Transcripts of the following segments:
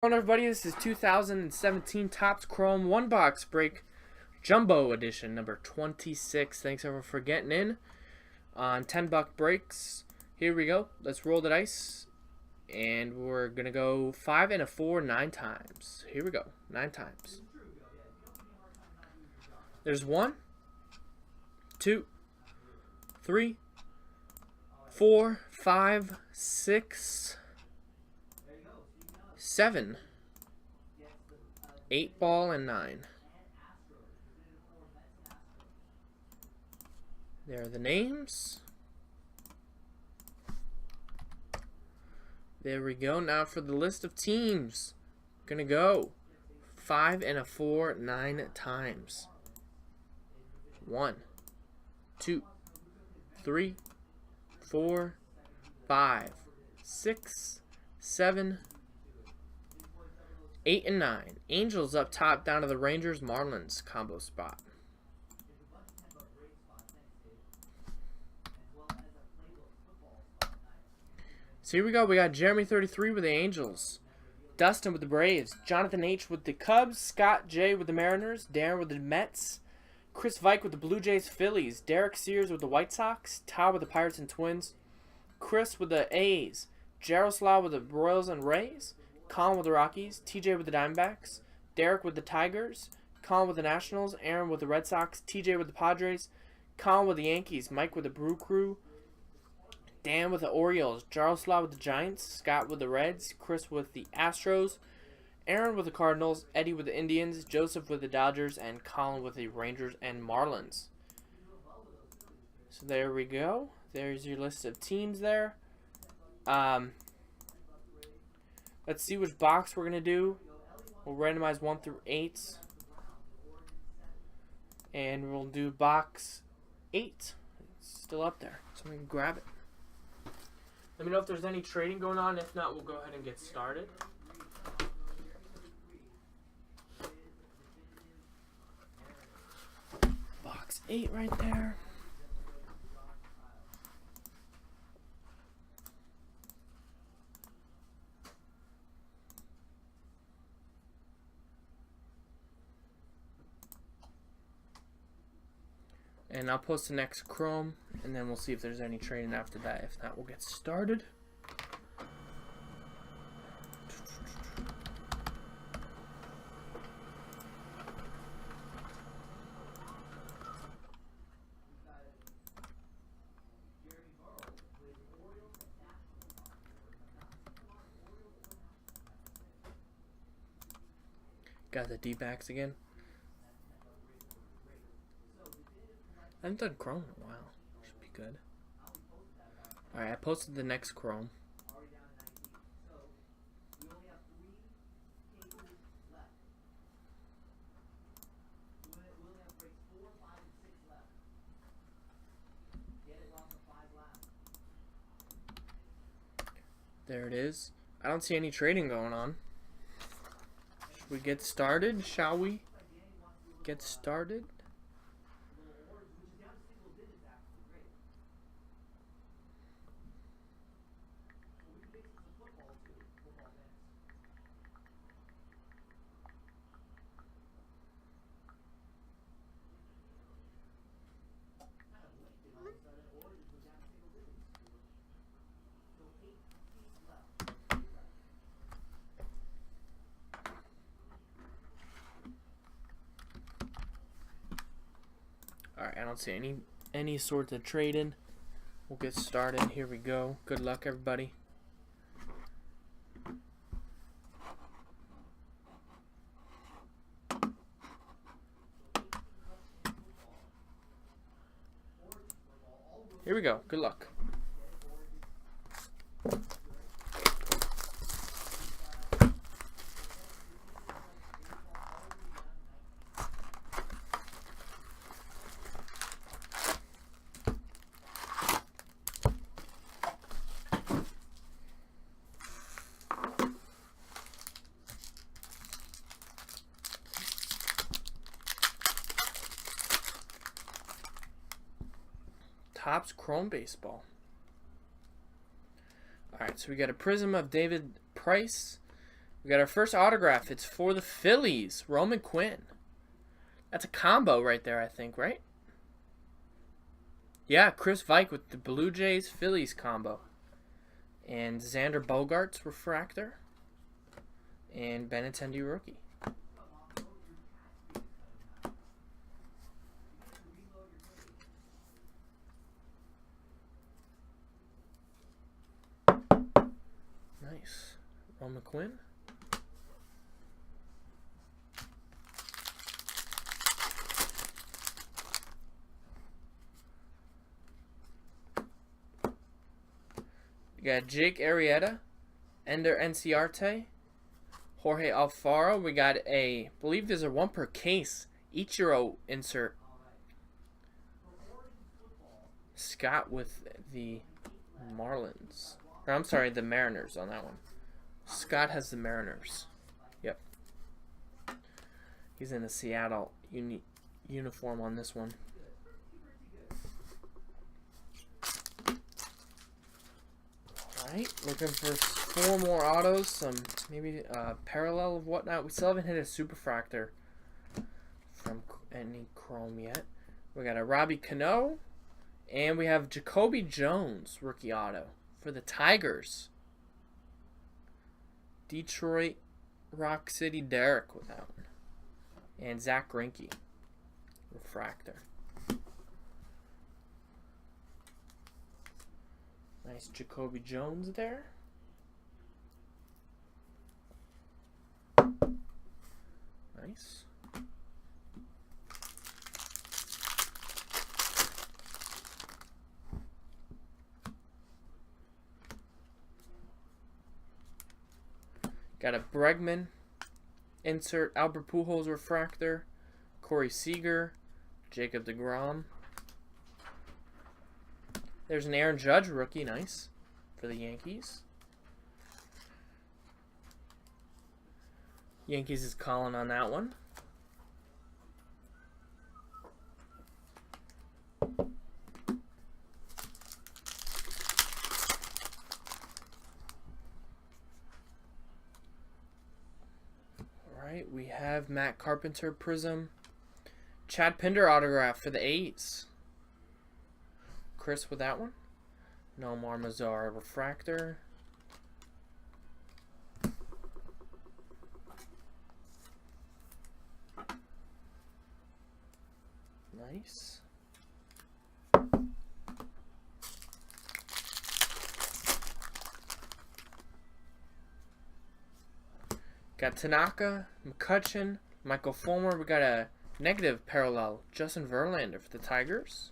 Hello everybody, this is 2017 Topps Chrome 1-box break Jumbo Edition number 26. Thanks everyone for getting in on 10-buck breaks. Here we go. Let's roll the dice. And we're going to go 5 and a 4 9 times. Here we go. 9 times. There's 1, 2, 3, 4, 5, 6, 7, 8 ball, and 9. There are the names. There we go. Now for the list of teams. Gonna go 5 and a 4 9 times. 1, 2, 3, 4, 5, 6, 7, 8 and 9. Angels up top down to the Rangers Marlins combo spot. So here we go. We got Jeremy 33 with the Angels, Dustin with the Braves, Jonathan H with the Cubs, Scott J with the Mariners, Darren with the Mets, Chris Vike with the Blue Jays Phillies, Derek Sears with the White Sox, Todd with the Pirates and Twins, Chris with the A's, Jaroslav with the Royals and Rays, Colin with the Rockies, TJ with the Diamondbacks, Derek with the Tigers, Colin with the Nationals, Aaron with the Red Sox, TJ with the Padres, Colin with the Yankees, Mike with the Brew Crew, Dan with the Orioles, Jaroslav with the Giants, Scott with the Reds, Chris with the Astros, Aaron with the Cardinals, Eddie with the Indians, Joseph with the Dodgers, and Colin with the Rangers and Marlins. So there we go. There's your list of teams there. Let's see which box we're going to do. We'll randomize 1 through 8. And we'll do box 8. It's still up there, so we can grab it. Let me know if there's any trading going on. If not, we'll go ahead and get started. Box 8 right there. And I'll post the next Chrome, and then we'll see if there's any trading after that. If not, we'll get started. Got the D-backs again. I haven't done Chrome in a while. Should be good. Alright, I posted the next Chrome. There it is. I don't see any trading going on. Should we get started? Shall we get started? Alright, I don't see any sort of trading. We'll get started. Here we go. Good luck, everybody. Here we go. Good luck. Topps Chrome Baseball. Alright, so we got a Prism of David Price, We got our first autograph. It's for the Phillies, Roman Quinn. That's a combo right there, I think, right? Yeah, Chris Vike with the Blue Jays Phillies combo. And Xander Bogaerts refractor. And Benintendi rookie. Nice. Roman Quinn. We got Jake Arrieta, Ender Enciarte, Jorge Alfaro. We got I believe there's a 1 per case Ichiro insert. Scott with the Marlins. Or, I'm sorry, the Mariners on that one. Scott has the Mariners. Yep. He's in the Seattle uniform on this one. Alright, looking for 4 more autos, some maybe parallel of whatnot. We still haven't hit a superfractor from any chrome yet. We got a Robbie Cano, and we have Jacoby Jones rookie auto for the Tigers. Detroit Rock City Derek with that one. And Zach Greinke refractor. Nice Jacoby Jones there. Nice. Got a Bregman insert, Albert Pujols refractor, Corey Seager, Jacob deGrom. There's an Aaron Judge rookie, nice, for the Yankees. Yankees is calling on that one. Alright, we have Matt Carpenter Prism. Chad Pinder autograph for the A's. Chris with that one. Nomar Mazara refractor. Nice. Got Tanaka, McCutchen, Michael Fulmer. We got a negative parallel, Justin Verlander for the Tigers.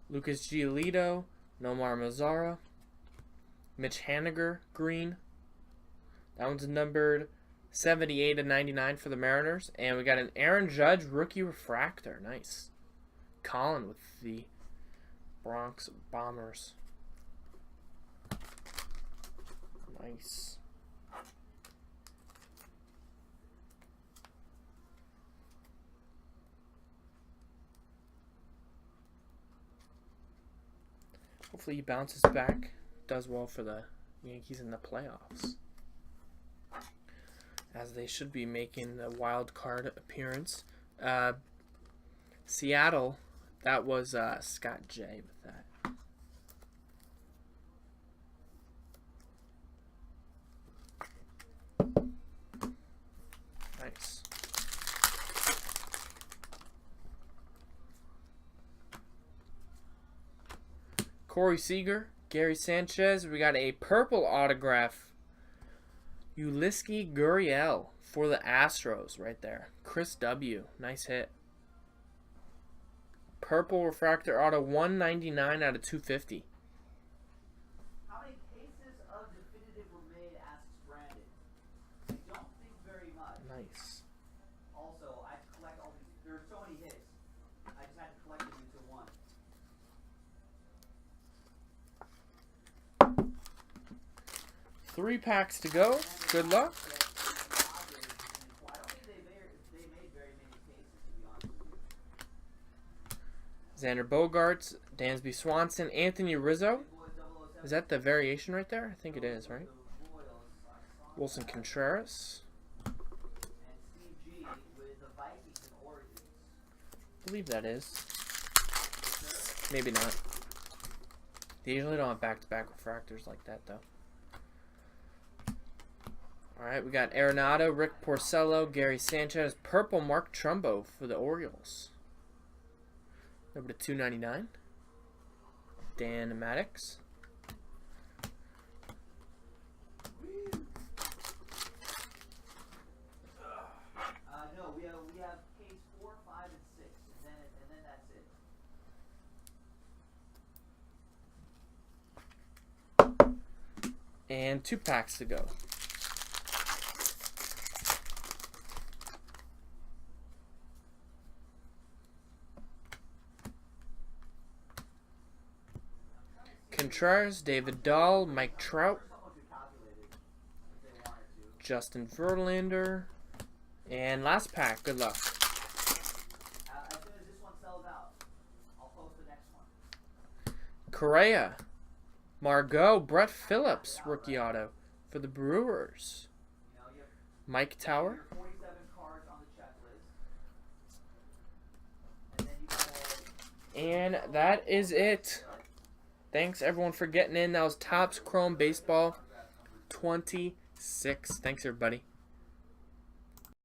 Lucas Giolito, Nomar Mazara, Mitch Haniger, green. That one's numbered 78 and 99 for the Mariners. And we got an Aaron Judge rookie refractor. Nice. Colin with the Bronx Bombers. Nice. Hopefully he bounces back, does well for the Yankees in the playoffs, as they should be making a wild card appearance. Seattle, that was Scott J with that. Nice. Corey Seager, Gary Sanchez. We got a purple autograph, Yulieski Gurriel for the Astros right there. Chris W. Nice hit. Purple refractor auto, 199 out of 250. How many cases of definitive were made? Asks Brandon. I don't think very much. Nice. Also, I have to collect all these. There are so many hits. I just had to collect them into one. 3 packs to go. Good luck. Xander Bogaerts, Dansby Swanson, Anthony Rizzo. Is that the variation right there? I think it is, right? Wilson Contreras. And Steve G with the Vikings and Orioles. I believe that is. Maybe not. They usually don't have back-to-back refractors like that, though. Alright, we got Arenado, Rick Porcello, Gary Sanchez, purple Mark Trumbo for the Orioles. Number to 299. Dan Maddox. No, we have case 4, 5, and 6, and then that's it. And 2 packs to go. Contreras, David Dahl, Mike Trout, Someone could calculate it if they wanted to. Justin Verlander, and last pack. Good luck. As soon as this one sells out, I'll post the next one. Correa, Margot, Brett Phillips, rookie auto for the Brewers. You know, you have Mike Tower. 47 cards on the checklist. And then you got And that is it. Thanks everyone for getting in. That was Topps Chrome Baseball 26. Thanks everybody.